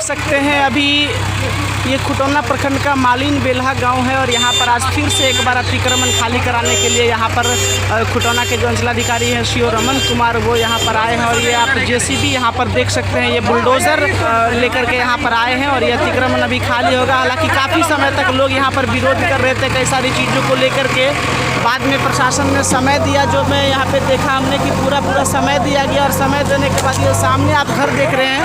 सकते हैं अभी ये खुटौना प्रखंड का मालिन बेल्हा गांव है और यहाँ पर आज फिर से एक बार अतिक्रमण खाली कराने के लिए यहाँ पर खुटौना के जो अंचलाधिकारी हैं श्री रमन कुमार वो यहाँ पर आए हैं और ये आप जेसीबी यहाँ पर देख सकते हैं, ये बुलडोज़र लेकर के यहाँ पर आए हैं और ये अतिक्रमण अभी खाली होगा। हालांकि काफ़ी समय तक लोग यहाँ पर विरोध कर रहे थे कई सारी चीज़ों को लेकर के। बाद में प्रशासन ने समय दिया, जो मैं यहाँ पे देखा हमने कि पूरा समय दिया गया और समय देने के बाद ये सामने आप घर देख रहे हैं,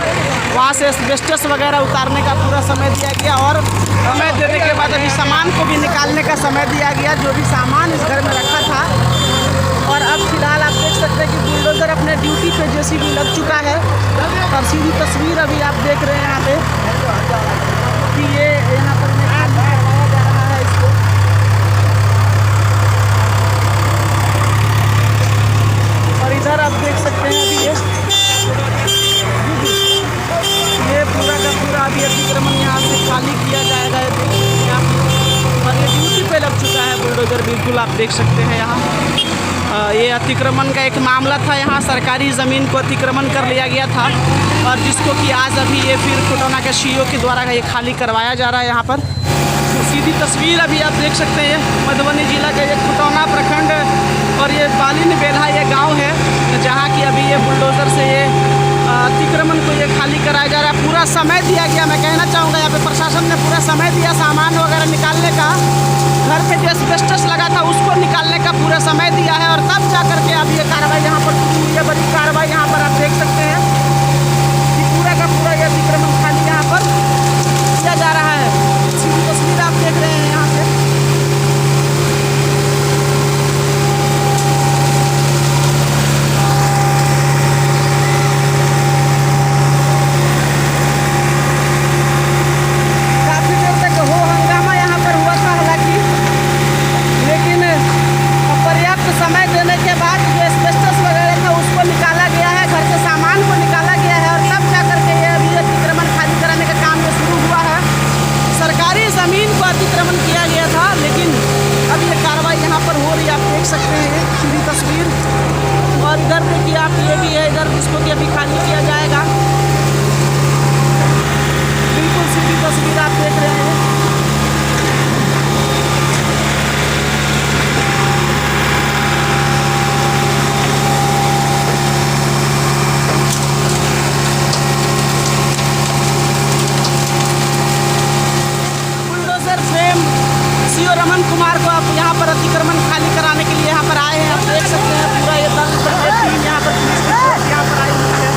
वहाँ से एस्बेस्टस वगैरह उतारने का पूरा समय दिया गया और समय देने के बाद अभी सामान को भी निकालने का समय दिया गया, जो भी सामान इस घर में रखा था। और अब फिलहाल आप देख सकते हैं कि बुलडोज़र अपने ड्यूटी पे जेसीबी लग चुका है और सीधी तस्वीर अभी आप देख रहे हैं यहाँ पे कि ये यहाँ पर करवाया जा रहा है इसको। और इधर आप देख सकते हैं अभी ये पूरा का पूरा अभी अतिक्रमण यहाँ से खाली किया जाएगा। और ये ड्यूटी पे लग चुका है बुलडोज़र, बिल्कुल आप देख सकते हैं यहाँ। ये अतिक्रमण का एक मामला था, यहाँ सरकारी ज़मीन को अतिक्रमण कर लिया गया था और जिसको कि आज अभी ये फिर खुटौना के सीईओ के द्वारा ये खाली करवाया जा रहा है यहाँ पर। तो सीधी तस्वीर अभी आप देख सकते हैं मधुबनी जिला के ये खुटौना प्रखंड और ये मालिन बेल्हा ये गाँव है जहाँ की अभी ये बुलडोज़र से ये अतिक्रमण को ये खाली कराया जा रहा है। पूरा समय दिया गया, मैं कहना चाहूँगा यहाँ पे प्रशासन ने पूरा समय दिया सामान वगैरह निकालने का। घर पे जो एस्बेस्टस लगा था उसको निकालने का पूरा समय दिया है और तब जा करके अब ये कार्रवाई यहाँ पर शुरू हुई है। बड़ी कार्रवाई यहाँ पर आप देख सकते हैं कि पूरा का पूरा ये अतिक्रमण खाली यहाँ पर किया जा रहा है। सीधी तस्वीर आप देख रहे हैं यहाँ से। समय देने के बाद जो एस्बेस्टस वगैरह था उसको निकाला गया है, घर के सामान को निकाला गया है और तब जा करके ये अभी अतिक्रमण खाली कराने का काम जो शुरू हुआ है। सरकारी ज़मीन को अतिक्रमण किया गया था लेकिन अब ये कार्रवाई यहाँ पर हो रही है, आप देख सकते हैं सीधी तस्वीर। और इधर देखिए आप, ये भी है इधर जिसको कि अभी खाली किया जाएगा। बिल्कुल सीधी तस्वीर आप देख रहे हैं। श्री रमन कुमार को आप यहाँ पर अतिक्रमण खाली कराने के लिए यहाँ पर आए हैं। आप देख सकते हैं पूरा ये दल टीम यहाँ पर पुलिस की फोर्स यहाँ पर आई हुई है।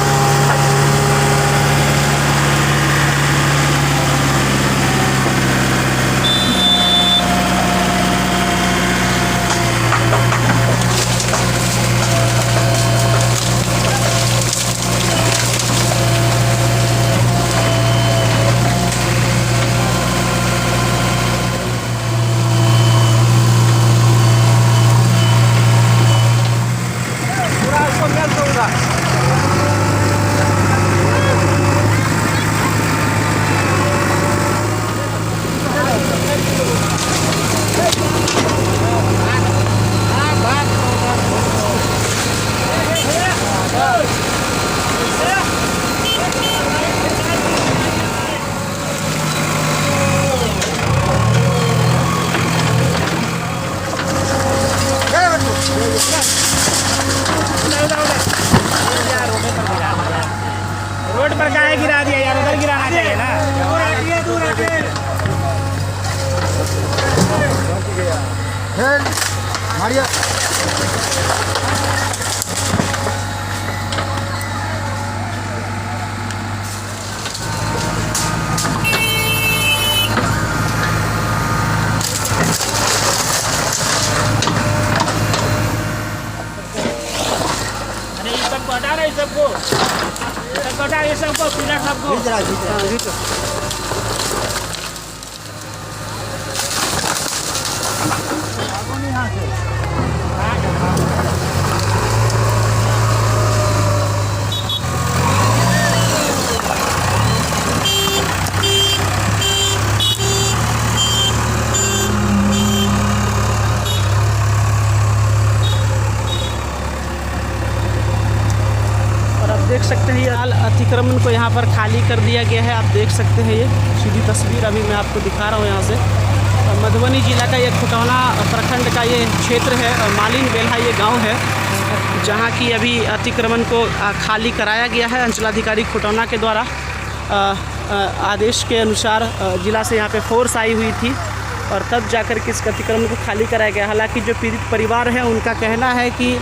रोड पर काहे गिरा दिया यार, उधर गिराना चाहिए ना। हटा रहे सबको, हटा ये सबको, पीला सबको देख सकते हैं। अतिक्रमण को यहाँ पर खाली कर दिया गया है। आप देख सकते हैं ये सीधी तस्वीर अभी मैं आपको दिखा रहा हूँ यहाँ से। मधुबनी जिला का ये खुटौना प्रखंड का ये क्षेत्र है, मालिन बेल्हा ये गांव है, जहाँ की अभी अतिक्रमण को खाली कराया गया है अंचलाधिकारी खुटौना के द्वारा। आदेश के अनुसार जिला से यहाँ पे फोर्स आई हुई थी और तब जाकर के इस अतिक्रमण को खाली कराया गया। हालांकि जो पीड़ित परिवार है उनका कहना है कि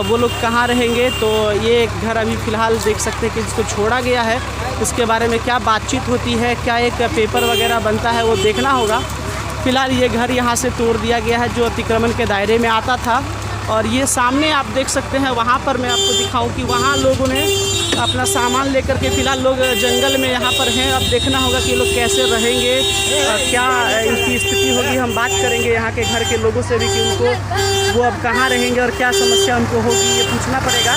वो लोग कहाँ रहेंगे, तो ये घर अभी फ़िलहाल देख सकते हैं कि इसको छोड़ा गया है। इसके बारे में क्या बातचीत होती है, क्या एक पेपर वगैरह बनता है, वो देखना होगा। फ़िलहाल ये घर यहाँ से तोड़ दिया गया है जो अतिक्रमण के दायरे में आता था। और ये सामने आप देख सकते हैं, वहाँ पर मैं आपको दिखाऊं कि वहाँ लोगों ने अपना सामान लेकर के, फ़िलहाल लोग जंगल में यहाँ पर हैं। अब देखना होगा कि ये लोग कैसे रहेंगे, क्या इनकी स्थिति होगी। हम बात करेंगे यहाँ के घर के लोगों से भी कि उनको वो अब कहाँ रहेंगे और क्या समस्या उनको होगी, ये पूछना पड़ेगा।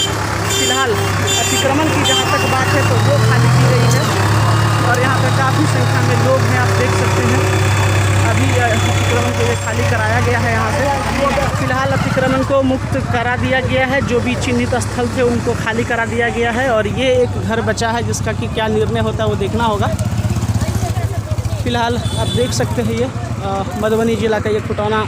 फ़िलहाल अतिक्रमण की जहाँ तक बात है तो वो खाली की गई है और यहाँ पर काफ़ी संख्या में लोग हैं, आप देख सकते हैं। अभी अतिक्रमण को ये खाली कराया गया है यहाँ से। फिलहाल अतिक्रमण को मुक्त करा दिया गया है, जो भी चिन्हित स्थल थे उनको खाली करा दिया गया है और ये एक घर बचा है जिसका कि क्या निर्णय होता है वो देखना होगा। फिलहाल आप देख सकते हैं ये मधुबनी जिला का ये खुटौना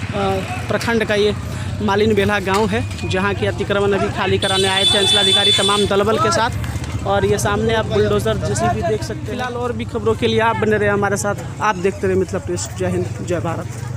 प्रखंड का ये मालिन बेल्हा गाँव है, जहाँ की अतिक्रमण अभी खाली कराने आए थे अंचलाधिकारी तमाम दलबल के साथ। और ये सामने आप बुलडोज़र जेसीबी देख सकते हैं। फिलहाल और भी खबरों के लिए आप बने रहे हमारे साथ, आप देखते रहे मिथिला प्रेस। जय हिंद, जय भारत।